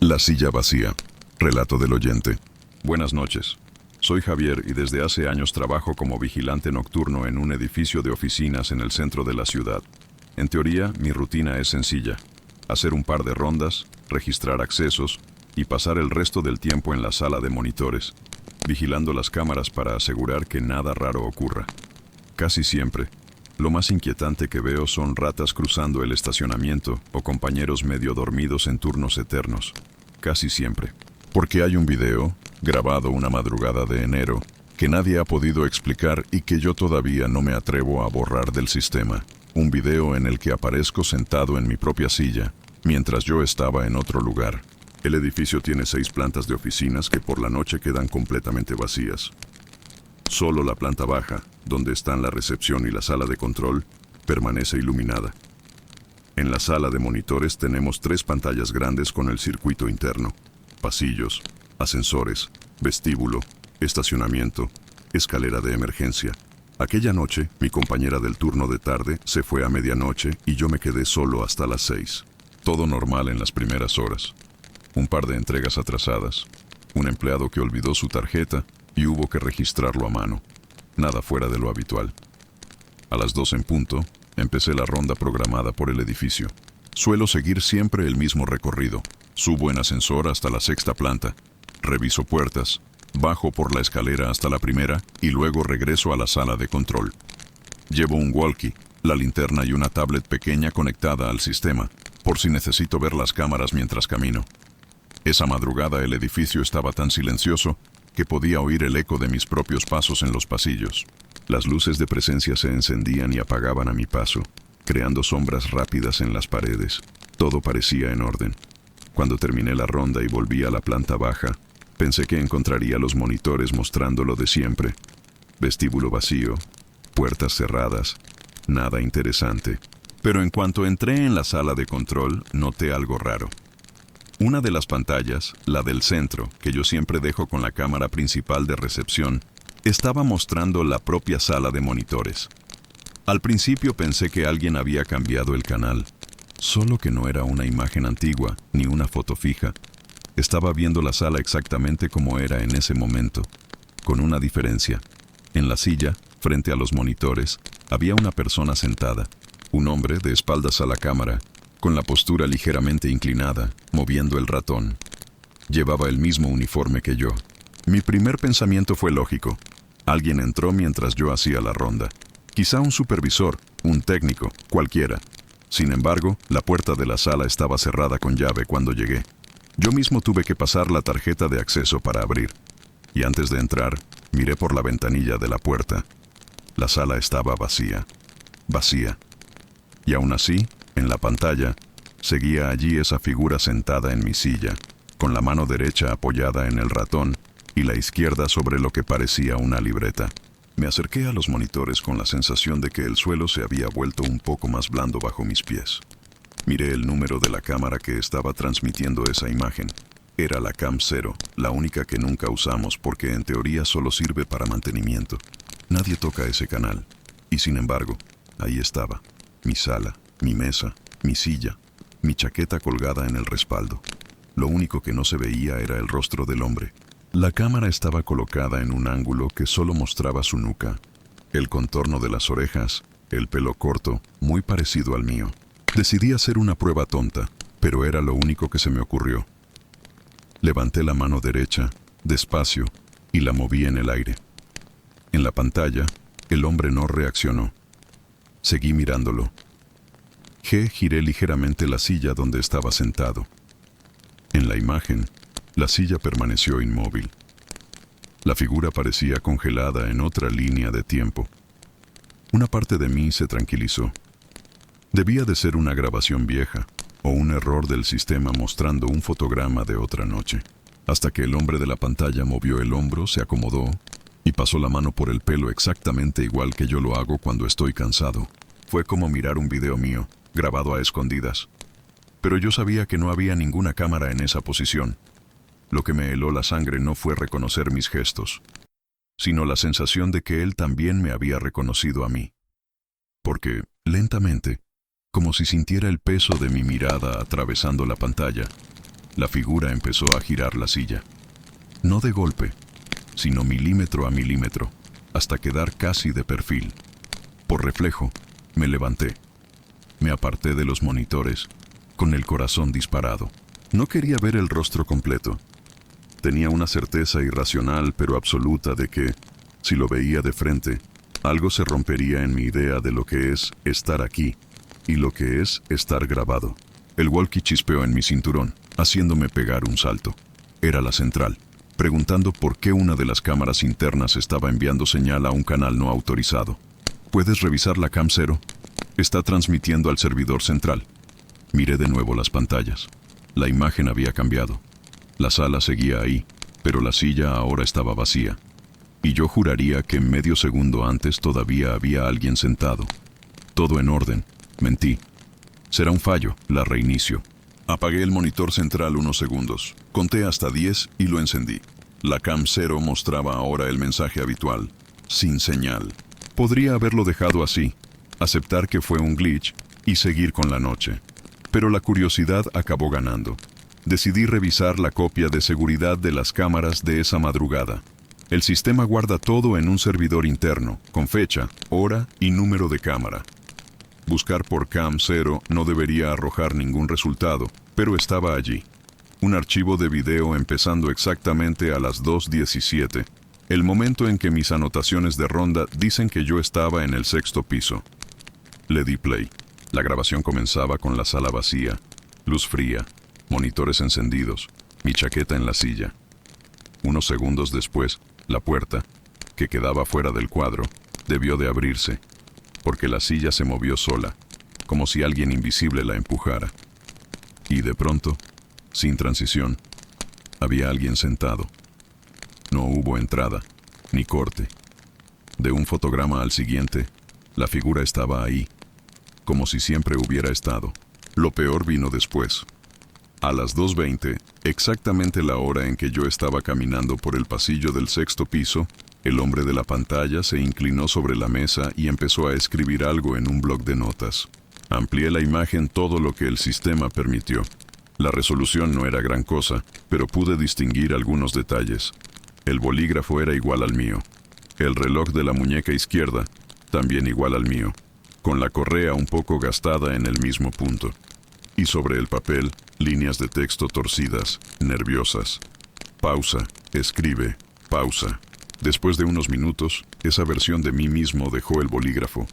La silla vacía. Relato del oyente. Buenas noches. Soy Javier y desde hace años trabajo como vigilante nocturno en un edificio de oficinas en el centro de la ciudad. En teoría, mi rutina es sencilla. Hacer un par de rondas, registrar accesos y pasar el resto del tiempo en la sala de monitores, vigilando las cámaras para asegurar que nada raro ocurra. Casi siempre, lo más inquietante que veo son ratas cruzando el estacionamiento o compañeros medio dormidos en turnos eternos. Casi siempre. Porque hay un video, grabado una madrugada de enero, que nadie ha podido explicar y que yo todavía no me atrevo a borrar del sistema. Un video en el que aparezco sentado en mi propia silla, mientras yo estaba en otro lugar. El edificio tiene 6 plantas de oficinas que por la noche quedan completamente vacías. Solo la planta baja, donde están la recepción y la sala de control, permanece iluminada. En la sala de monitores tenemos 3 pantallas grandes con el circuito interno, pasillos, ascensores, vestíbulo, estacionamiento, escalera de emergencia. Aquella noche, mi compañera del turno de tarde se fue a medianoche y yo me quedé solo hasta las 6. Todo normal en las primeras horas. Un par de entregas atrasadas, un empleado que olvidó su tarjeta y hubo que registrarlo a mano. Nada fuera de lo habitual. A las 2 en punto, empecé la ronda programada por el edificio. Suelo seguir siempre el mismo recorrido. Subo en ascensor hasta la 6ª planta, reviso puertas, bajo por la escalera hasta la primera y luego regreso a la sala de control. Llevo un walkie, la linterna y una tablet pequeña conectada al sistema, por si necesito ver las cámaras mientras camino. Esa madrugada el edificio estaba tan silencioso que podía oír el eco de mis propios pasos en los pasillos. Las luces de presencia se encendían y apagaban a mi paso, creando sombras rápidas en las paredes. Todo parecía en orden. Cuando terminé la ronda y volví a la planta baja, pensé que encontraría los monitores mostrando lo de siempre. Vestíbulo vacío, puertas cerradas, nada interesante. Pero en cuanto entré en la sala de control, noté algo raro. Una de las pantallas, la del centro, que yo siempre dejo con la cámara principal de recepción, estaba mostrando la propia sala de monitores. Al principio pensé que alguien había cambiado el canal, solo que no era una imagen antigua, ni una foto fija. Estaba viendo la sala exactamente como era en ese momento, con una diferencia. En la silla, frente a los monitores, había una persona sentada, un hombre de espaldas a la cámara, con la postura ligeramente inclinada, moviendo el ratón. Llevaba el mismo uniforme que yo. Mi primer pensamiento fue lógico. Alguien entró mientras yo hacía la ronda. Quizá un supervisor, un técnico, cualquiera. Sin embargo, la puerta de la sala estaba cerrada con llave cuando llegué. Yo mismo tuve que pasar la tarjeta de acceso para abrir. Y antes de entrar, miré por la ventanilla de la puerta. La sala estaba vacía. Vacía. Y aún así, en la pantalla, seguía allí esa figura sentada en mi silla, con la mano derecha apoyada en el ratón y la izquierda sobre lo que parecía una libreta. Me acerqué a los monitores con la sensación de que el suelo se había vuelto un poco más blando bajo mis pies. Miré el número de la cámara que estaba transmitiendo esa imagen. Era la Cam 0, la única que nunca usamos porque en teoría solo sirve para mantenimiento. Nadie toca ese canal. Y sin embargo, ahí estaba, mi sala, mi mesa, mi silla, mi chaqueta colgada en el respaldo. Lo único que no se veía era el rostro del hombre. La cámara estaba colocada en un ángulo que solo mostraba su nuca, el contorno de las orejas, el pelo corto, muy parecido al mío. Decidí hacer una prueba tonta, pero era lo único que se me ocurrió. Levanté la mano derecha, despacio, y la moví en el aire. En la pantalla, el hombre no reaccionó. Seguí mirándolo. Giré ligeramente la silla donde estaba sentado. En la imagen, la silla permaneció inmóvil. La figura parecía congelada en otra línea de tiempo. Una parte de mí se tranquilizó. Debía de ser una grabación vieja, o un error del sistema mostrando un fotograma de otra noche. Hasta que el hombre de la pantalla movió el hombro, se acomodó y pasó la mano por el pelo exactamente igual que yo lo hago cuando estoy cansado. Fue como mirar un video mío, grabado a escondidas. Pero yo sabía que no había ninguna cámara en esa posición. Lo que me heló la sangre no fue reconocer mis gestos, sino la sensación de que él también me había reconocido a mí. Porque, lentamente, como si sintiera el peso de mi mirada atravesando la pantalla, La figura empezó a girar la silla. No de golpe, sino milímetro a milímetro, hasta quedar casi de perfil. Por reflejo, me levanté. Me aparté de los monitores, con el corazón disparado. No quería ver el rostro completo. Tenía una certeza irracional pero absoluta de que, si lo veía de frente, algo se rompería en mi idea de lo que es estar aquí y lo que es estar grabado. El walkie chispeó en mi cinturón, haciéndome pegar un salto. Era la central, preguntando por qué una de las cámaras internas estaba enviando señal a un canal no autorizado. ¿Puedes revisar la cam 0? Está transmitiendo al servidor central. Miré de nuevo las pantallas. La imagen había cambiado. La sala seguía ahí, pero la silla ahora estaba vacía. Y yo juraría que medio segundo antes todavía había alguien sentado. Todo en orden. Mentí. Será un fallo. La reinicio. Apagué el monitor central unos segundos. Conté hasta 10 y lo encendí. La cam 0 mostraba ahora el mensaje habitual. Sin señal. Podría haberlo dejado así, aceptar que fue un glitch y seguir con la noche. Pero la curiosidad acabó ganando. Decidí revisar la copia de seguridad de las cámaras de esa madrugada. El sistema guarda todo en un servidor interno, con fecha, hora y número de cámara. Buscar por cam 0 no debería arrojar ningún resultado, pero estaba allí. Un archivo de video empezando exactamente a las 2:17, el momento en que mis anotaciones de ronda dicen que yo estaba en el 6º piso. Le di play. La grabación comenzaba con la sala vacía, luz fría, monitores encendidos, mi chaqueta en la silla. Unos segundos después, la puerta, que quedaba fuera del cuadro, debió de abrirse, porque la silla se movió sola, como si alguien invisible la empujara. Y de pronto, sin transición, había alguien sentado. No hubo entrada, ni corte. De un fotograma al siguiente, la figura estaba ahí, como si siempre hubiera estado. Lo peor vino después. A las 2:20, exactamente la hora en que yo estaba caminando por el pasillo del 6º piso, el hombre de la pantalla se inclinó sobre la mesa y empezó a escribir algo en un bloc de notas. Amplié la imagen todo lo que el sistema permitió. La resolución no era gran cosa, pero pude distinguir algunos detalles. El bolígrafo era igual al mío. El reloj de la muñeca izquierda, también igual al mío, con la correa un poco gastada en el mismo punto. Y sobre el papel, líneas de texto torcidas, nerviosas. Pausa, escribe, pausa. Después de unos minutos, esa versión de mí mismo dejó el bolígrafo.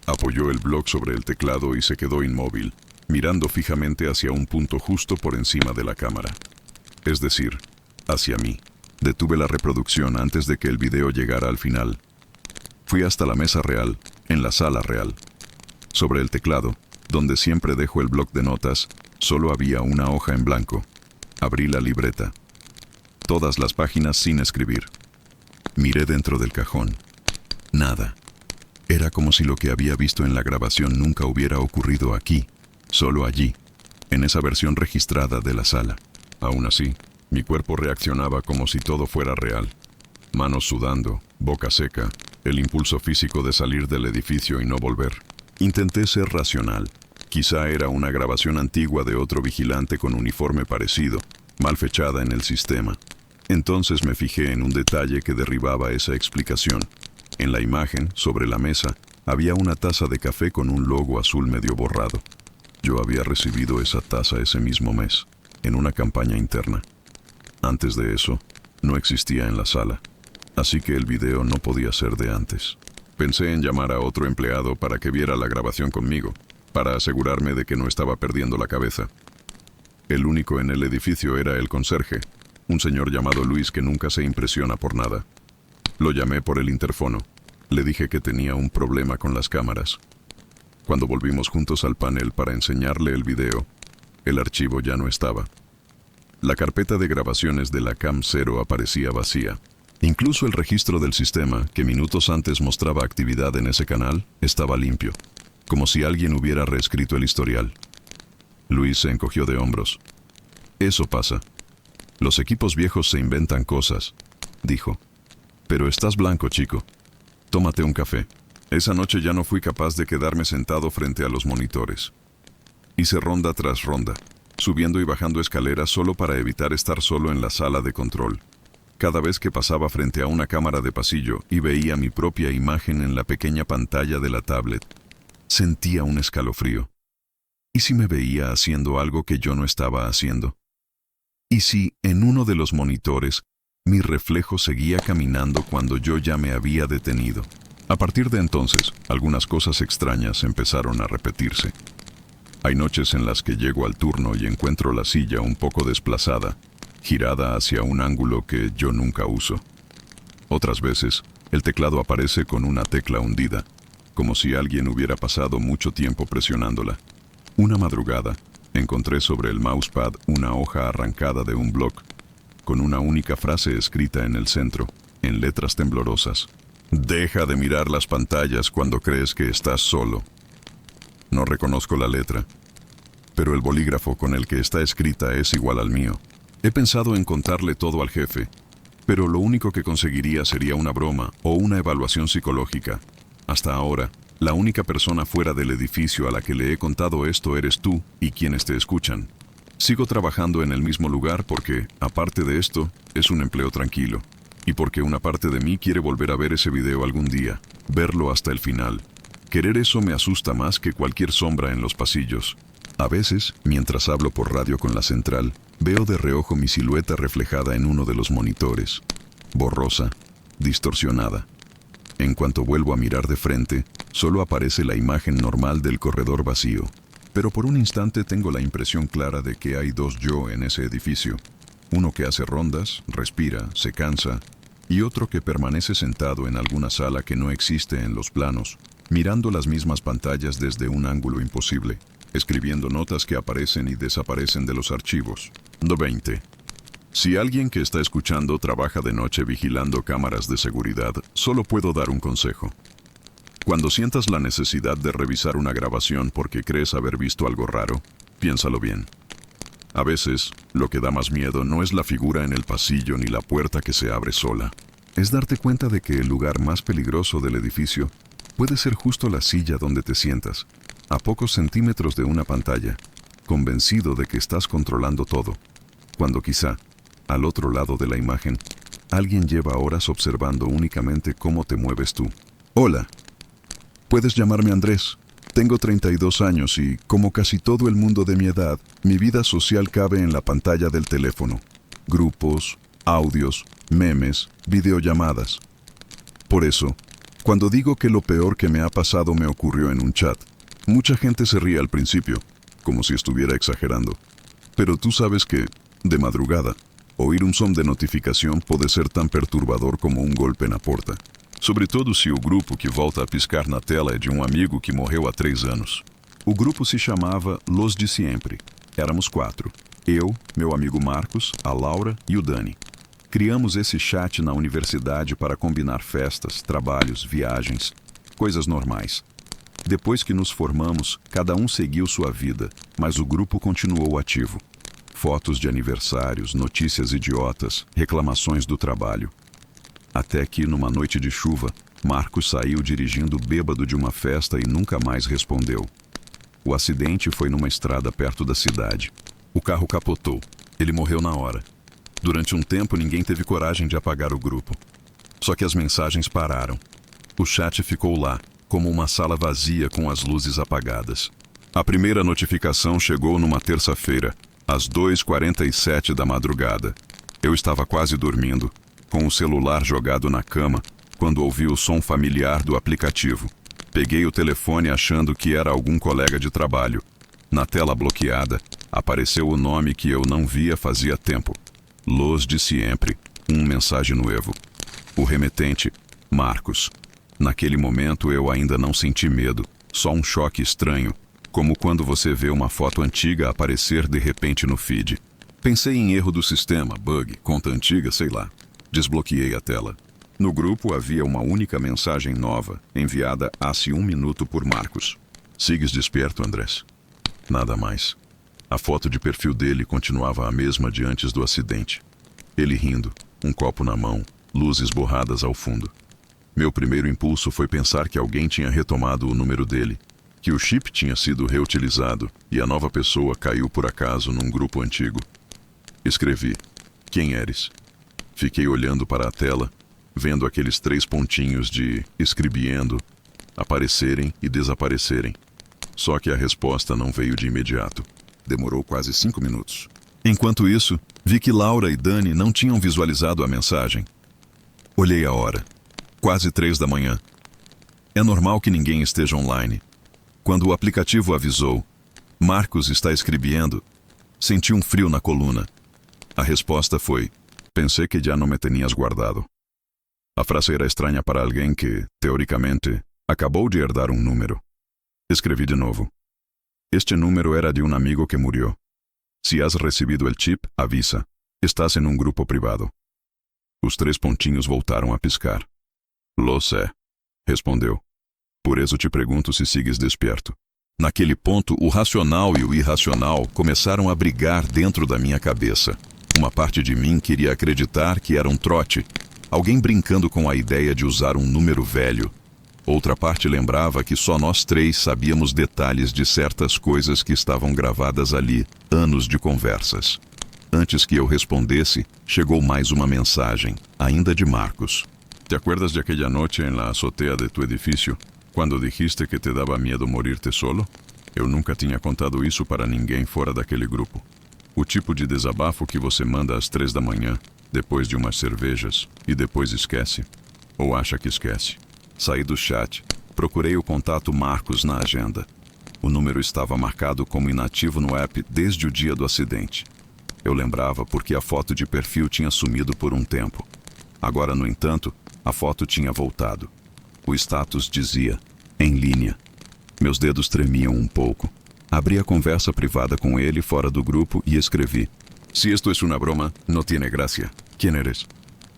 Apoyó el bloc sobre el teclado y se quedó inmóvil, mirando fijamente hacia un punto justo por encima de la cámara. Es decir, hacia mí. Detuve la reproducción antes de que el video llegara al final. Fui hasta la mesa real, en la sala real. Sobre el teclado, donde siempre dejo el bloc de notas, solo había una hoja en blanco. Abrí la libreta. Todas las páginas sin escribir. Miré dentro del cajón. Nada. Era como si lo que había visto en la grabación nunca hubiera ocurrido aquí, solo allí, en esa versión registrada de la sala. Aún así, mi cuerpo reaccionaba como si todo fuera real. Manos sudando, boca seca, el impulso físico de salir del edificio y no volver. Intenté ser racional. Quizá era una grabación antigua de otro vigilante con uniforme parecido, mal fechada en el sistema. Entonces me fijé en un detalle que derribaba esa explicación. En la imagen, sobre la mesa, había una taza de café con un logo azul medio borrado. Yo había recibido esa taza ese mismo mes, en una campaña interna. Antes de eso, no existía en la sala, así que el video no podía ser de antes. Pensé en llamar a otro empleado para que viera la grabación conmigo, para asegurarme de que no estaba perdiendo la cabeza. El único en el edificio era el conserje, un señor llamado Luis que nunca se impresiona por nada. Lo llamé por el interfono. Le dije que tenía un problema con las cámaras. Cuando volvimos juntos al panel para enseñarle el video, el archivo ya no estaba. La carpeta de grabaciones de la cam 0 aparecía vacía. Incluso el registro del sistema, que minutos antes mostraba actividad en ese canal, estaba limpio, como si alguien hubiera reescrito el historial. Luis se encogió de hombros. Eso pasa. Los equipos viejos se inventan cosas, dijo. Pero estás blanco, chico. Tómate un café. Esa noche ya no fui capaz de quedarme sentado frente a los monitores. Hice ronda tras ronda, subiendo y bajando escaleras solo para evitar estar solo en la sala de control. Cada vez que pasaba frente a una cámara de pasillo y veía mi propia imagen en la pequeña pantalla de la tablet, sentía un escalofrío. ¿Y si me veía haciendo algo que yo no estaba haciendo? ¿Y si, en uno de los monitores, mi reflejo seguía caminando cuando yo ya me había detenido? A partir de entonces, algunas cosas extrañas empezaron a repetirse. Hay noches en las que llego al turno y encuentro la silla un poco desplazada, girada hacia un ángulo que yo nunca uso. Otras veces, el teclado aparece con una tecla hundida, como si alguien hubiera pasado mucho tiempo presionándola. Una madrugada, encontré sobre el mousepad una hoja arrancada de un blog, con una única frase escrita en el centro, en letras temblorosas. Deja de mirar las pantallas cuando crees que estás solo. No reconozco la letra, pero el bolígrafo con el que está escrita es igual al mío. He pensado en contarle todo al jefe, pero lo único que conseguiría sería una broma o una evaluación psicológica. Hasta ahora, la única persona fuera del edificio a la que le he contado esto eres tú y quienes te escuchan. Sigo trabajando en el mismo lugar porque, aparte de esto, es un empleo tranquilo. Y porque una parte de mí quiere volver a ver ese video algún día, verlo hasta el final. Querer eso me asusta más que cualquier sombra en los pasillos. A veces, mientras hablo por radio con la central, veo de reojo mi silueta reflejada en uno de los monitores. Borrosa, distorsionada. En cuanto vuelvo a mirar de frente, solo aparece la imagen normal del corredor vacío. Pero por un instante tengo la impresión clara de que hay dos yo en ese edificio. Uno que hace rondas, respira, se cansa, y otro que permanece sentado en alguna sala que no existe en los planos, mirando las mismas pantallas desde un ángulo imposible, escribiendo notas que aparecen y desaparecen de los archivos. 20. Si alguien que está escuchando trabaja de noche vigilando cámaras de seguridad, solo puedo dar un consejo. Cuando sientas la necesidad de revisar una grabación porque crees haber visto algo raro, piénsalo bien. A veces, lo que da más miedo no es la figura en el pasillo ni la puerta que se abre sola. Es darte cuenta de que el lugar más peligroso del edificio puede ser justo la silla donde te sientas, a pocos centímetros de una pantalla, convencido de que estás controlando todo, cuando quizá, al otro lado de la imagen, alguien lleva horas observando únicamente cómo te mueves tú. Hola. Puedes llamarme Andrés. Tengo 32 años y, como casi todo el mundo de mi edad, mi vida social cabe en la pantalla del teléfono. Grupos, audios, memes, videollamadas. Por eso, cuando digo que lo peor que me ha pasado me ocurrió en un chat, mucha gente se ríe al principio, como si estuviera exagerando. Pero tú sabes que, de madrugada, oír un som de notificação pode ser tão perturbador como um golpe na porta. Sobretudo se o grupo que volta a piscar na tela é de um amigo que morreu há 3 anos. O grupo se chamava Los de Siempre. Éramos 4. Eu, meu amigo Marcos, a Laura e o Dani. Criamos esse chat na universidade para combinar festas, trabalhos, viagens, coisas normais. Depois que nos formamos, cada um seguiu sua vida, mas o grupo continuou ativo. Fotos de aniversários, notícias idiotas, reclamações do trabalho. Até que, numa noite de chuva, Marcos saiu dirigindo bêbado de uma festa e nunca mais respondeu. O acidente foi numa estrada perto da cidade. O carro capotou. Ele morreu na hora. Durante um tempo, ninguém teve coragem de apagar o grupo. Só que as mensagens pararam. O chat ficou lá, como uma sala vazia com as luzes apagadas. A primeira notificação chegou numa terça-feira, às 2h47 da madrugada. Eu estava quase dormindo, com o celular jogado na cama, quando ouvi o som familiar do aplicativo. Peguei o telefone achando que era algum colega de trabalho. Na tela bloqueada, apareceu o nome que eu não via fazia tempo. Los de Siempre, mensagem novo. O remetente, Marcos. Naquele momento eu ainda não senti medo, só um choque estranho, como quando você vê uma foto antiga aparecer de repente no feed. Pensei em erro do sistema, bug, conta antiga, sei lá. Desbloqueei a tela. No grupo havia uma única mensagem nova, enviada há 1 minuto por Marcos. Sigues desperto, Andrés? Nada mais. A foto de perfil dele continuava a mesma de antes do acidente. Ele rindo, um copo na mão, luzes borradas ao fundo. Meu primeiro impulso foi pensar que alguém tinha retomado o número dele, que o chip tinha sido reutilizado e a nova pessoa caiu por acaso num grupo antigo. Escrevi: quem eres? Fiquei olhando para a tela, vendo aqueles 3 pontinhos de escrebiendo aparecerem e desaparecerem. Só que a resposta não veio de imediato. Demorou quase 5 minutos. Enquanto isso, vi que Laura e Dani não tinham visualizado a mensagem. Olhei a hora. Quase 3 da manhã. É normal que ninguém esteja online. Quando o aplicativo avisou: Marcos está escrevendo, senti um frio na coluna. A resposta foi: pensei que já não me tinhas guardado. A frase era estranha para alguém que, teoricamente, acabou de herdar um número. Escrevi de novo. Este número era de um amigo que murió. Se has recebido el chip, avisa. Estás em um grupo privado. Os 3 pontinhos voltaram a piscar. Lo sé, respondeu. Por isso te pergunto se sigues despierto. Naquele ponto, o racional e o irracional começaram a brigar dentro da minha cabeça. Uma parte de mim queria acreditar que era um trote, alguém brincando com a ideia de usar um número velho. Outra parte lembrava que só nós 3 sabíamos detalhes de certas coisas que estavam gravadas ali, anos de conversas. Antes que eu respondesse, chegou mais uma mensagem, ainda de Marcos. ¿Te acuerdas de aquella noche en la azotea de tu edificio, quando dijiste que te dava medo morir-te solo? Eu nunca tinha contado isso para ninguém fora daquele grupo. O tipo de desabafo que você manda às 3 da manhã, depois de umas cervejas, e depois esquece. Ou acha que esquece. Saí do chat, procurei o contato Marcos na agenda. O número estava marcado como inativo no app desde o dia do acidente. Eu lembrava porque a foto de perfil tinha sumido por um tempo. Agora, no entanto, a foto tinha voltado. O status dizia: em linha. Meus dedos tremiam um pouco. Abri a conversa privada com ele fora do grupo e escrevi: si esto es una broma, no tiene gracia. ¿Quién eres?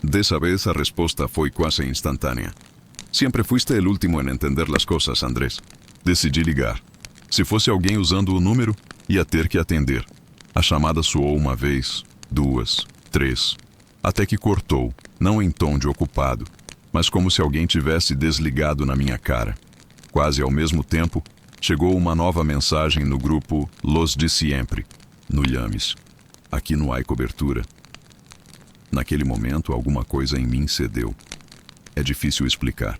Dessa vez a resposta foi quase instantânea. Siempre fuiste el último en entender las cosas, Andrés. Decidi ligar. Se fosse alguém usando o número, ia ter que atender. A chamada soou uma vez, 2, 3, até que cortou, não em tom de ocupado, mas como se alguém tivesse desligado na minha cara. Quase ao mesmo tempo, chegou uma nova mensagem no grupo Los de Siempre, no Yames. Aqui não há cobertura. Naquele momento, alguma coisa em mim cedeu. É difícil explicar.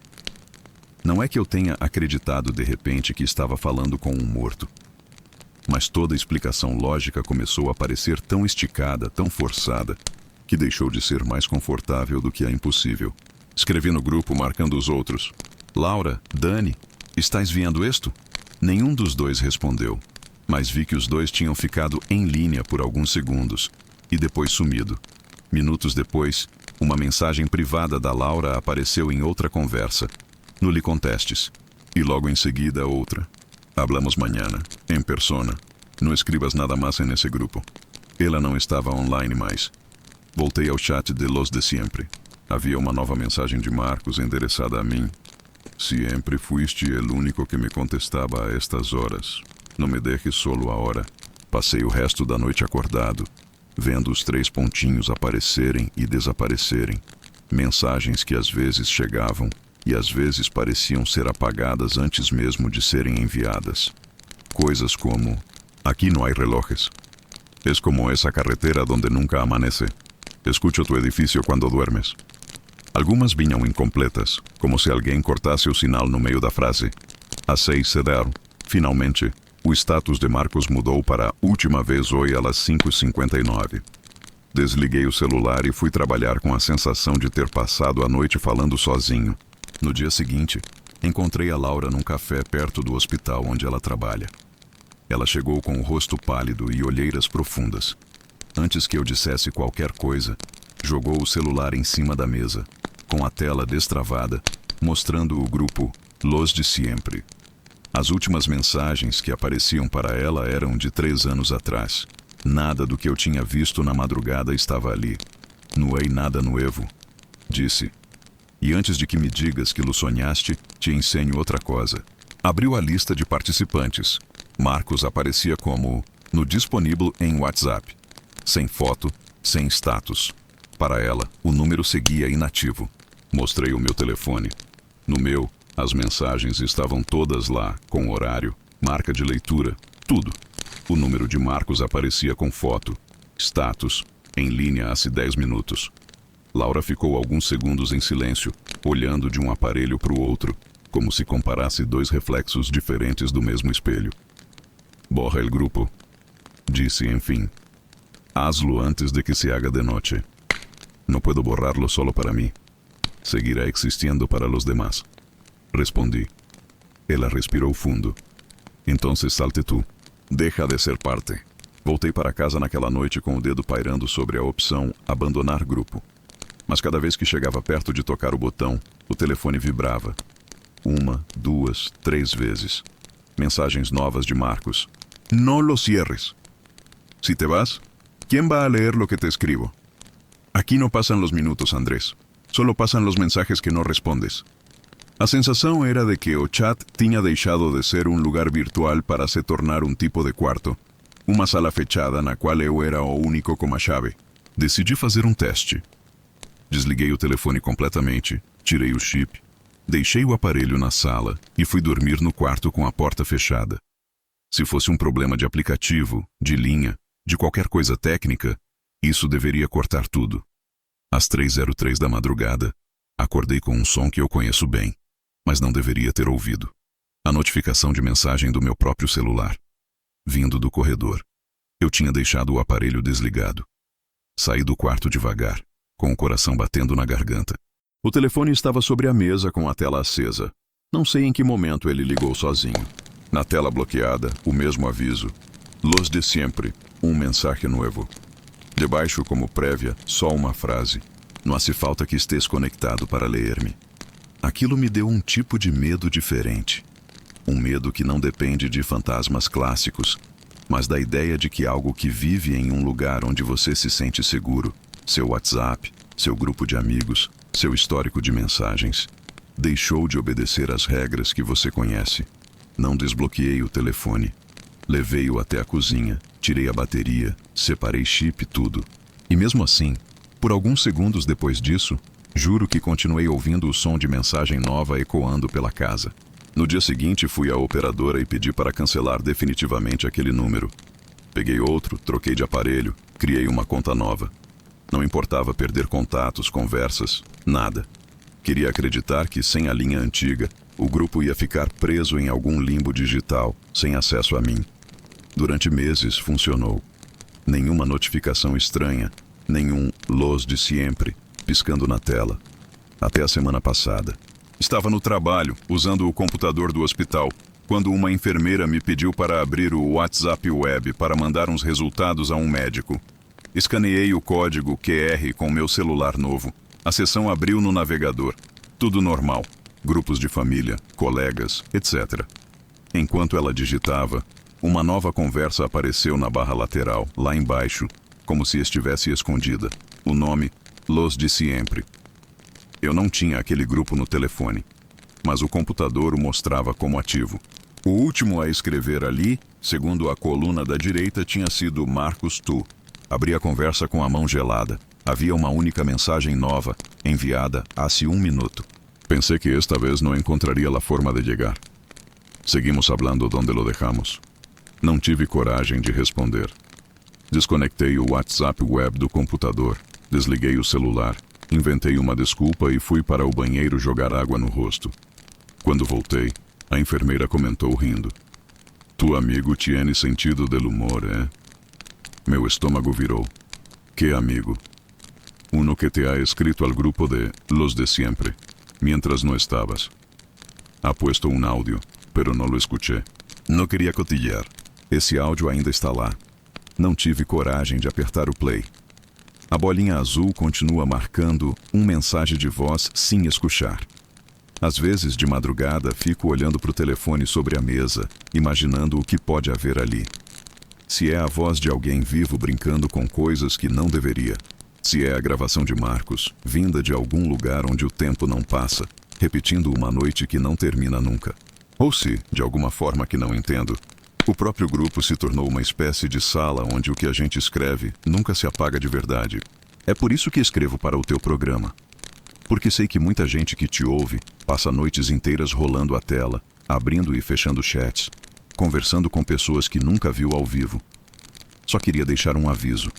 Não é que eu tenha acreditado de repente que estava falando com um morto. Mas toda explicação lógica começou a parecer tão esticada, tão forçada, que deixou de ser mais confortável do que a impossível. Escrevi no grupo marcando os outros. Laura, Dani, estáis vendo isto? Nenhum dos dois respondeu, mas vi que os dois tinham ficado em linha por alguns segundos e depois sumido. Minutos depois, uma mensagem privada da Laura apareceu em outra conversa, no Lhe Contestes, e logo em seguida outra. Hablamos mañana, em persona. Não escribas nada mais nesse grupo. Ela não estava online mais. Voltei ao chat de Los de Siempre. Havia uma nova mensagem de Marcos endereçada a mim. Siempre fuiste el único que me contestava a estas horas. Não me dejes solo ahora. Passei o resto da noite acordado, vendo os 3 pontinhos aparecerem e desaparecerem. Mensagens que às vezes chegavam e às vezes pareciam ser apagadas antes mesmo de serem enviadas. Coisas como: aqui não há relojes. Es como essa carretera donde nunca amanece. Escucho tu edifício quando duermes. Algumas vinham incompletas, como se alguém cortasse o sinal no meio da frase. Às 6 se deram. Finalmente, o status de Marcos mudou para última vez hoje às 5h59. Desliguei o celular e fui trabalhar com a sensação de ter passado a noite falando sozinho. No dia seguinte, encontrei a Laura num café perto do hospital onde ela trabalha. Ela chegou com o rosto pálido e olheiras profundas. Antes que eu dissesse qualquer coisa, jogou o celular em cima da mesa, com a tela destravada, mostrando o grupo Los de Siempre. As últimas mensagens que apareciam para ela eram de 3 anos atrás. Nada do que eu tinha visto na madrugada estava ali. Não há nada novo, disse. E antes de que me digas que lo sonhaste, te ensino outra coisa. Abriu a lista de participantes. Marcos aparecia como no disponível em WhatsApp. Sem foto, sem status. Para ela, o número seguia inativo. Mostrei o meu telefone. No meu, As mensagens estavam todas lá, com horário, marca de leitura, tudo. O número de Marcos aparecia com foto, status, em linha há 10 minutos. Laura ficou alguns segundos em silêncio, olhando de um aparelho para o outro, como se comparasse dois reflexos diferentes do mesmo espelho. Borra el grupo, disse enfim. Hazlo antes de que se haga de noche. No puedo borrarlo solo para mí. Seguirá existiendo para los demás. Respondí. Ela respirou fundo. Entonces salte tú. Deja de ser parte. Voltei para casa naquela noite com o dedo pairando sobre a opção abandonar grupo. Mas cada vez que chegava perto de tocar o botão, o telefone vibrava. 1, 2, 3 vezes. Mensagens novas de Marcos. No lo cierres. Si te vas, ¿quién va a leer lo que te escribo? Aqui no pasan los minutos, Andrés. Solo pasan los mensajes que no respondes. A sensação era de que o chat tinha deixado de ser um lugar virtual para se tornar um tipo de quarto. Uma sala fechada na qual eu era o único com a chave. Decidi fazer um teste. Desliguei o telefone completamente, tirei o chip, deixei o aparelho na sala e fui dormir no quarto com a porta fechada. Se fosse um problema de aplicativo, de linha, de qualquer coisa técnica, isso deveria cortar tudo. Às 3:03 da madrugada, acordei com um som que eu conheço bem, mas não deveria ter ouvido. A notificação de mensagem do meu próprio celular. Vindo do corredor. Eu tinha deixado o aparelho desligado. Saí do quarto devagar, com o coração batendo na garganta. O telefone estava sobre a mesa com a tela acesa. Não sei em que momento ele ligou sozinho. Na tela bloqueada, o mesmo aviso. Los de siempre, um mensaje nuevo. Debaixo, como prévia, só uma frase. Não hace falta que estés conectado para ler-me. Aquilo me deu um tipo de medo diferente. Um medo que não depende de fantasmas clássicos, mas da ideia de que algo que vive em um lugar onde você se sente seguro, seu WhatsApp, seu grupo de amigos, seu histórico de mensagens, deixou de obedecer às regras que você conhece. Não desbloqueei o telefone. Levei-o até a cozinha, tirei a bateria, separei chip e tudo. E mesmo assim, por alguns segundos depois disso, juro que continuei ouvindo o som de mensagem nova ecoando pela casa. No dia seguinte, fui à operadora e pedi para cancelar definitivamente aquele número. Peguei outro, troquei de aparelho, criei uma conta nova. Não importava perder contatos, conversas, nada. Queria acreditar que, sem a linha antiga, o grupo ia ficar preso em algum limbo digital, sem acesso a mim. Durante meses funcionou. Nenhuma notificação estranha, nenhum los de siempre piscando na tela. Até a semana passada. Estava no trabalho, usando o computador do hospital, quando uma enfermeira me pediu para abrir o WhatsApp Web para mandar uns resultados a um médico. Escaneei o código QR com meu celular novo. A sessão abriu no navegador. Tudo normal. Grupos de família, colegas, etc. Enquanto ela digitava, uma nova conversa apareceu na barra lateral, lá embaixo, como se estivesse escondida. O nome, Los de Siempre. Eu não tinha aquele grupo no telefone, mas o computador o mostrava como ativo. O último a escrever ali, segundo a coluna da direita, tinha sido Marcos Tu. Abri a conversa com a mão gelada. Havia uma única mensagem nova, enviada há 1 minuto. Pensei que esta vez não encontraria a forma de chegar. Seguimos hablando donde lo dejamos. Não tive coragem de responder. Desconectei o WhatsApp Web do computador, desliguei o celular, inventei uma desculpa e fui para o banheiro jogar água no rosto. Quando voltei, a enfermeira comentou rindo. Tu amigo tiene sentido del humor, eh? Meu estômago virou. Que amigo? Uno que te ha escrito al grupo de Los de Siempre, mientras no estabas. Ha puesto un audio, pero no lo escuché. Não queria cotillar. Esse áudio ainda está lá. Não tive coragem de apertar o play. A bolinha azul continua marcando mensagem de voz sem escuchar. Às vezes, de madrugada, fico olhando para o telefone sobre a mesa, imaginando o que pode haver ali. Se é a voz de alguém vivo brincando com coisas que não deveria. Se é a gravação de Marcos, vinda de algum lugar onde o tempo não passa, repetindo uma noite que não termina nunca. Ou se, de alguma forma que não entendo, o próprio grupo se tornou uma espécie de sala onde o que a gente escreve nunca se apaga de verdade. É por isso que escrevo para o teu programa. Porque sei que muita gente que te ouve passa noites inteiras rolando a tela, abrindo e fechando chats, conversando com pessoas que nunca viu ao vivo. Só queria deixar um aviso.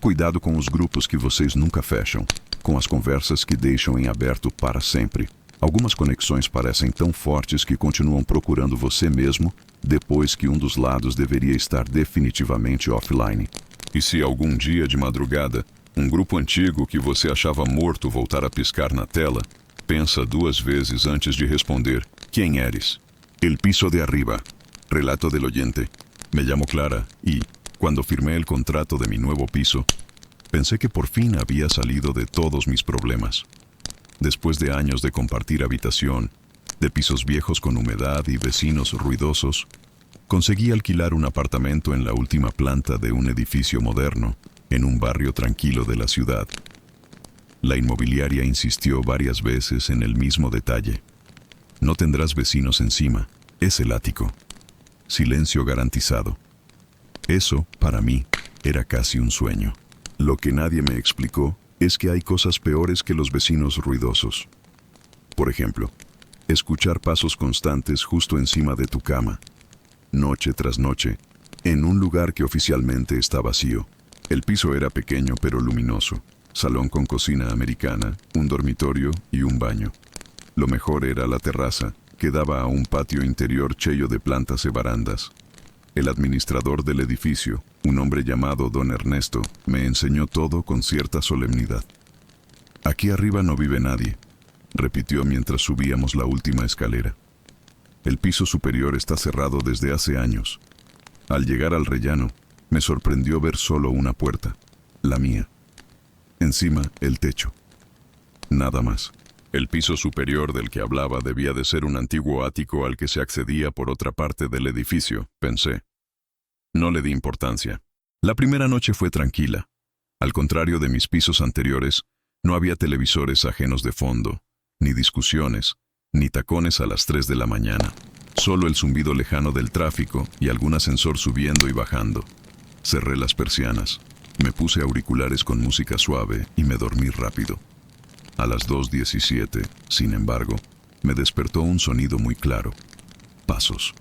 Cuidado com os grupos que vocês nunca fecham, com as conversas que deixam em aberto para sempre. Algumas conexões parecem tão fortes que continuam procurando você mesmo depois que um dos lados deveria estar definitivamente offline. E se algum dia de madrugada, um grupo antigo que você achava morto voltar a piscar na tela, pensa 2 vezes antes de responder quem eres. El piso de arriba. Relato del oyente. Me llamo Clara y, cuando firmé el contrato de mi nuevo piso, pensé que por fin había salido de todos mis problemas. Después de años de compartir habitación, de pisos viejos con humedad y vecinos ruidosos, conseguí alquilar un apartamento en la última planta de un edificio moderno, en un barrio tranquilo de la ciudad. La inmobiliaria insistió varias veces en el mismo detalle. No tendrás vecinos encima, es el ático. Silencio garantizado. Eso, para mí, era casi un sueño. Lo que nadie me explicó es que hay cosas peores que los vecinos ruidosos. Por ejemplo, escuchar pasos constantes justo encima de tu cama, noche tras noche, en un lugar que oficialmente está vacío. El piso era pequeño pero luminoso, salón con cocina americana, un dormitorio y un baño. Lo mejor era la terraza, que daba a un patio interior lleno de plantas y barandas. El administrador del edificio, un hombre llamado Don Ernesto, me enseñó todo con cierta solemnidad. Aquí arriba no vive nadie, repitió mientras subíamos la última escalera. El piso superior está cerrado desde hace años. Al llegar al rellano, me sorprendió ver solo una puerta, la mía. Encima, el techo. Nada más. El piso superior del que hablaba debía de ser un antiguo ático al que se accedía por otra parte del edificio, pensé. No le di importancia. La primera noche fue tranquila. Al contrario de mis pisos anteriores, no había televisores ajenos de fondo, ni discusiones, ni tacones a las 3 de la mañana. Solo el zumbido lejano del tráfico y algún ascensor subiendo y bajando. Cerré las persianas, me puse auriculares con música suave y me dormí rápido. A las 2:17, sin embargo, me despertó un sonido muy claro. Pasos.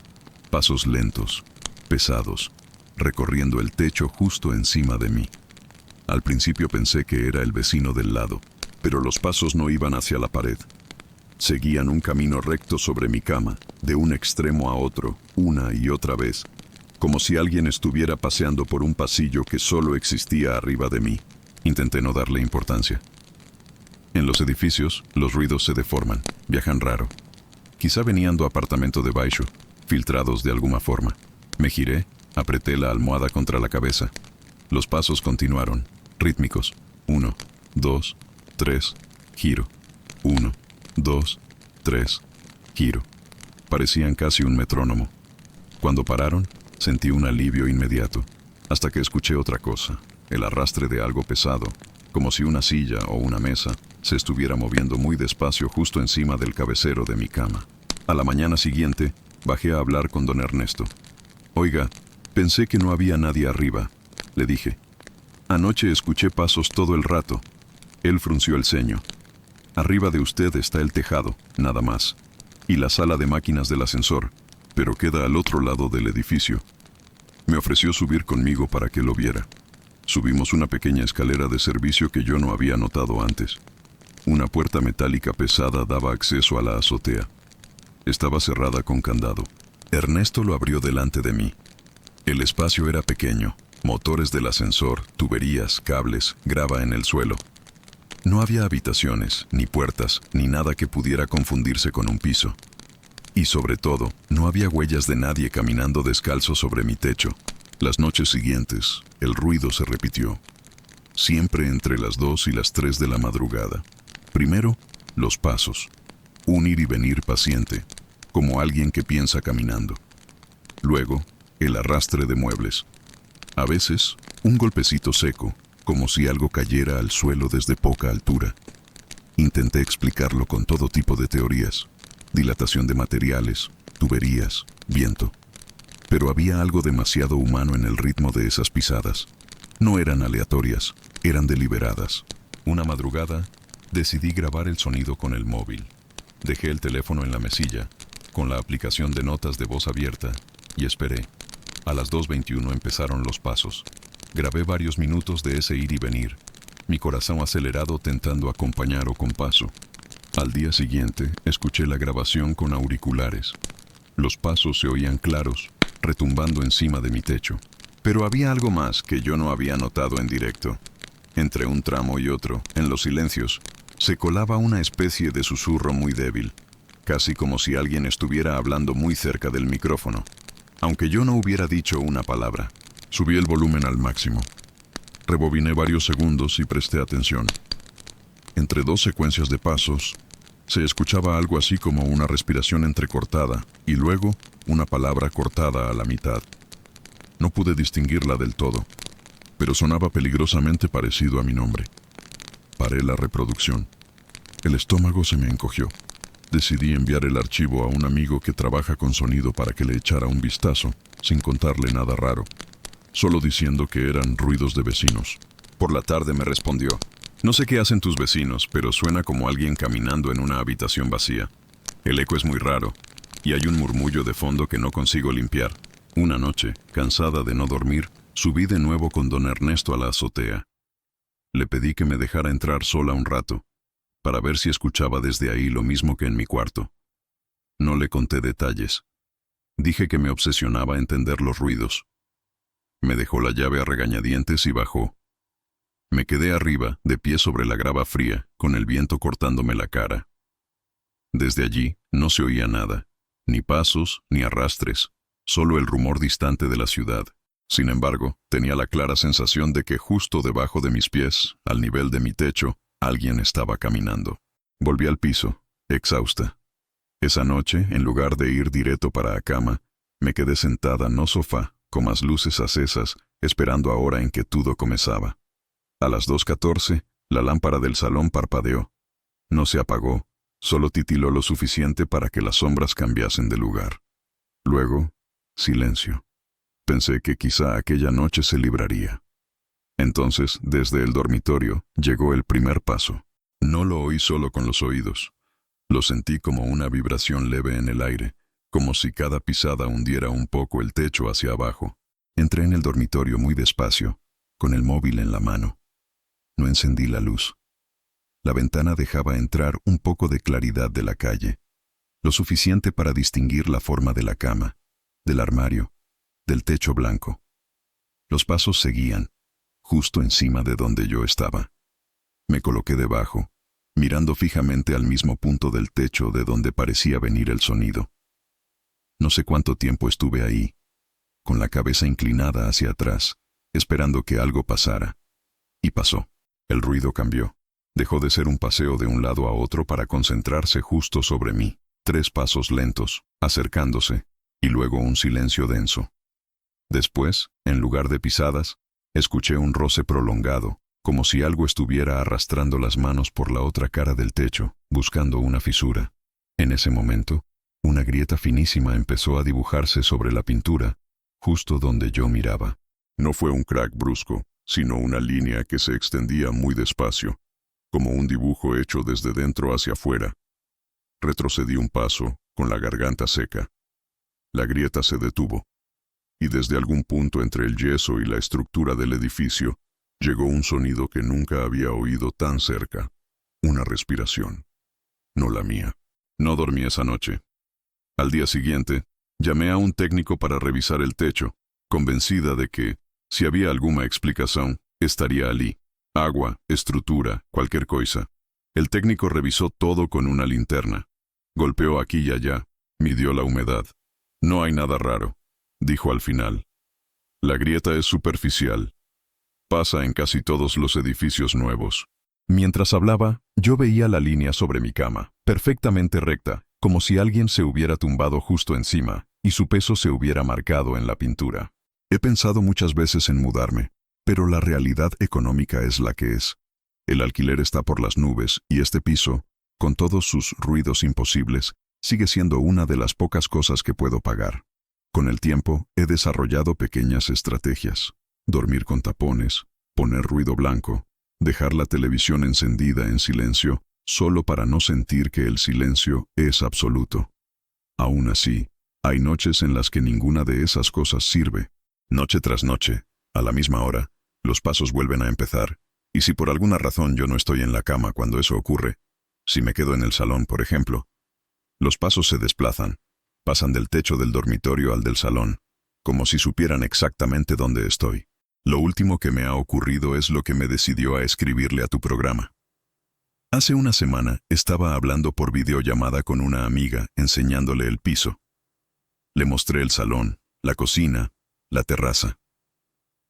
Pasos lentos, pesados, recorriendo el techo justo encima de mí. Al principio pensé que era el vecino del lado, pero los pasos no iban hacia la pared. Seguían un camino recto sobre mi cama, de un extremo a otro, una y otra vez, como si alguien estuviera paseando por un pasillo que solo existía arriba de mí. Intenté no darle importancia. En los edificios, los ruidos se deforman, viajan raro. Quizá venían do apartamento de baixo, filtrados de alguna forma. Me giré, apreté la almohada contra la cabeza. Los pasos continuaron, rítmicos. 1, 2, 3, giro. 1, 2, 3, giro. Parecían casi un metrónomo. Cuando pararon, sentí un alivio inmediato, hasta que escuché otra cosa, el arrastre de algo pesado, como si una silla o una mesa se estuviera moviendo muy despacio justo encima del cabecero de mi cama. A la mañana siguiente, bajé a hablar con don Ernesto. Oiga, pensé que no había nadie arriba, le dije. Anoche escuché pasos todo el rato. Él frunció el ceño. Arriba de usted está el tejado, nada más, y la sala de máquinas del ascensor, pero queda al otro lado del edificio. Me ofreció subir conmigo para que lo viera. Subimos una pequeña escalera de servicio que yo no había notado antes. Una puerta metálica pesada daba acceso a la azotea. Estaba cerrada con candado. Ernesto lo abrió delante de mí. El espacio era pequeño, motores del ascensor, tuberías, cables, grava en el suelo. No había habitaciones, ni puertas, ni nada que pudiera confundirse con un piso. Y sobre todo, no había huellas de nadie caminando descalzo sobre mi techo. Las noches siguientes, el ruido se repitió. Siempre entre las 2 y las 3 de la madrugada. Primero, los pasos. Un ir y venir paciente, como alguien que piensa caminando. Luego, el arrastre de muebles. A veces, un golpecito seco, como si algo cayera al suelo desde poca altura. Intenté explicarlo con todo tipo de teorías. Dilatación de materiales, tuberías, viento. Pero había algo demasiado humano en el ritmo de esas pisadas. No eran aleatorias, eran deliberadas. Una madrugada, Decidí grabar el sonido con el móvil. Dejé el teléfono en la mesilla, con la aplicación de notas de voz abierta, y esperé. A las 2:21 empezaron los pasos. Grabé varios minutos de ese ir y venir, mi corazón acelerado tentando acompañar o con paso. Al día siguiente, escuché la grabación con auriculares. Los pasos se oían claros, retumbando encima de mi techo. Pero había algo más que yo no había notado en directo. Entre un tramo y otro, en los silencios, se colaba una especie de susurro muy débil, casi como si alguien estuviera hablando muy cerca del micrófono, aunque yo no hubiera dicho una palabra. Subí el volumen al máximo. Rebobiné varios segundos y presté atención. Entre dos secuencias de pasos, se escuchaba algo así como una respiración entrecortada y luego una palabra cortada a la mitad. No pude distinguirla del todo, pero sonaba peligrosamente parecido a mi nombre. Paré la reproducción. El estómago se me encogió. Decidí enviar el archivo a un amigo que trabaja con sonido para que le echara un vistazo, sin contarle nada raro, solo diciendo que eran ruidos de vecinos. Por la tarde me respondió: no sé qué hacen tus vecinos, pero suena como alguien caminando en una habitación vacía. El eco es muy raro, y hay un murmullo de fondo que no consigo limpiar. Una noche, cansada de no dormir, subí de nuevo con don Ernesto a la azotea. Le pedí que me dejara entrar sola un rato, para ver si escuchaba desde ahí lo mismo que en mi cuarto. No le conté detalles. Dije que me obsesionaba entender los ruidos. Me dejó la llave a regañadientes y bajó. Me quedé arriba, de pie sobre la grava fría, con el viento cortándome la cara. Desde allí no se oía nada, ni pasos, ni arrastres, solo el rumor distante de la ciudad. Sin embargo, tenía la clara sensación de que justo debajo de mis pies, al nivel de mi techo, alguien estaba caminando. Volví al piso, exhausta. Esa noche, en lugar de ir directo para la cama, me quedé sentada no sofá, con las luces acesas, esperando ahora en que todo comenzaba. A las 2:14, la lámpara del salón parpadeó. No se apagó, solo titiló lo suficiente para que las sombras cambiasen de lugar. Luego, silencio. Pensé que quizá aquella noche se libraría. Entonces, desde el dormitorio, llegó el primer paso. No lo oí solo con los oídos. Lo sentí como una vibración leve en el aire, como si cada pisada hundiera un poco el techo hacia abajo. Entré en el dormitorio muy despacio, con el móvil en la mano. No encendí la luz. La ventana dejaba entrar un poco de claridad de la calle, lo suficiente para distinguir la forma de la cama, del armario, del techo blanco. Los pasos seguían, justo encima de donde yo estaba. Me coloqué debajo, mirando fijamente al mismo punto del techo de donde parecía venir el sonido. No sé cuánto tiempo estuve ahí, con la cabeza inclinada hacia atrás, esperando que algo pasara. Y pasó. El ruido cambió. Dejó de ser un paseo de un lado a otro para concentrarse justo sobre mí. 3 pasos lentos, acercándose, y luego un silencio denso. Después, en lugar de pisadas, escuché un roce prolongado, como si algo estuviera arrastrando las manos por la otra cara del techo, buscando una fisura. En ese momento, una grieta finísima empezó a dibujarse sobre la pintura, justo donde yo miraba. No fue un crack brusco, sino una línea que se extendía muy despacio, como un dibujo hecho desde dentro hacia afuera. Retrocedí un paso, con la garganta seca. La grieta se detuvo, y desde algún punto entre el yeso y la estructura del edificio, llegó un sonido que nunca había oído tan cerca. Una respiración. No la mía. No dormí esa noche. Al día siguiente, llamé a un técnico para revisar el techo, convencida de que, si había alguna explicación, estaría allí. Agua, estructura, cualquier cosa. El técnico revisó todo con una linterna. Golpeó aquí y allá, midió la humedad. No hay nada raro, dijo al final. La grieta es superficial. Pasa en casi todos los edificios nuevos. Mientras hablaba, yo veía la línea sobre mi cama, perfectamente recta, como si alguien se hubiera tumbado justo encima, y su peso se hubiera marcado en la pintura. He pensado muchas veces en mudarme, pero la realidad económica es la que es. El alquiler está por las nubes, y este piso, con todos sus ruidos imposibles, sigue siendo una de las pocas cosas que puedo pagar. Con el tiempo, he desarrollado pequeñas estrategias. Dormir con tapones, poner ruido blanco, Dejar la televisión encendida en silencio solo para no sentir que el silencio es absoluto. Aún así, hay noches en las que ninguna de esas cosas sirve. Noche tras noche, a la misma hora, los pasos vuelven a empezar, y si por alguna razón yo no estoy en la cama cuando eso ocurre, si me quedo en el salón, por ejemplo, los pasos se desplazan, pasan del techo del dormitorio al del salón, como si supieran exactamente dónde estoy. Lo último que me ha ocurrido es lo que me decidió a escribirle a tu programa. Hace una semana estaba hablando por videollamada con una amiga enseñándole el piso. Le mostré el salón, la cocina, la terraza.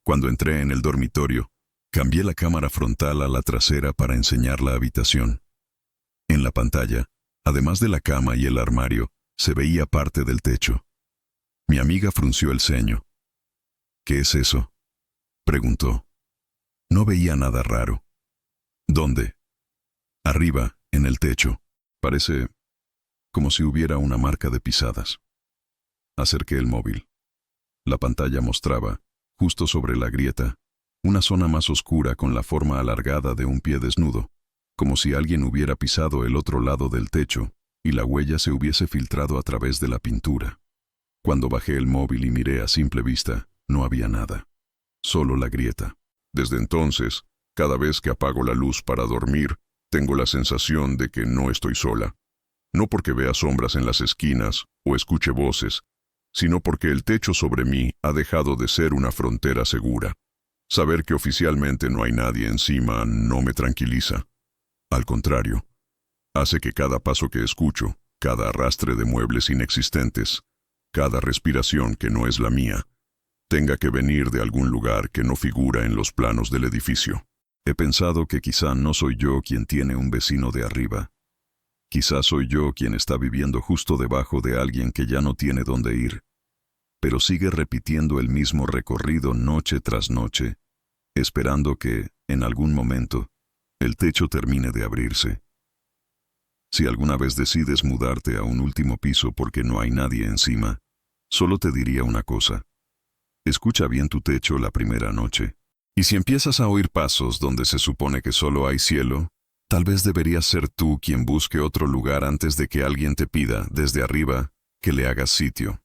Cuando entré en el dormitorio, cambié la cámara frontal a la trasera para enseñar la habitación. En la pantalla, además de la cama y el armario, se veía parte del techo. Mi amiga frunció el ceño. ¿Qué es eso?, preguntó. No veía nada raro. ¿Dónde? Arriba, en el techo. Parece como si hubiera una marca de pisadas. Acerqué el móvil. La pantalla mostraba, justo sobre la grieta, una zona más oscura con la forma alargada de un pie desnudo, como si alguien hubiera pisado el otro lado del techo y la huella se hubiese filtrado a través de la pintura. Cuando bajé el móvil y miré a simple vista, no había nada. Solo la grieta. Desde entonces, cada vez que apago la luz para dormir, tengo la sensación de que no estoy sola. No porque vea sombras en las esquinas o escuche voces, sino porque el techo sobre mí ha dejado de ser una frontera segura. Saber que oficialmente no hay nadie encima no me tranquiliza. Al contrario, hace que cada paso que escucho, cada arrastre de muebles inexistentes, cada respiración que no es la mía, tenga que venir de algún lugar que no figura en los planos del edificio. He pensado que quizá no soy yo quien tiene un vecino de arriba. Quizá soy yo quien está viviendo justo debajo de alguien que ya no tiene dónde ir, pero sigue repitiendo el mismo recorrido noche tras noche, esperando que, en algún momento, el techo termine de abrirse. Si alguna vez decides mudarte a un último piso porque no hay nadie encima, solo te diría una cosa. Escucha bien tu techo la primera noche. Y si empiezas a oír pasos donde se supone que solo hay cielo, tal vez deberías ser tú quien busque otro lugar antes de que alguien te pida, desde arriba, que le hagas sitio.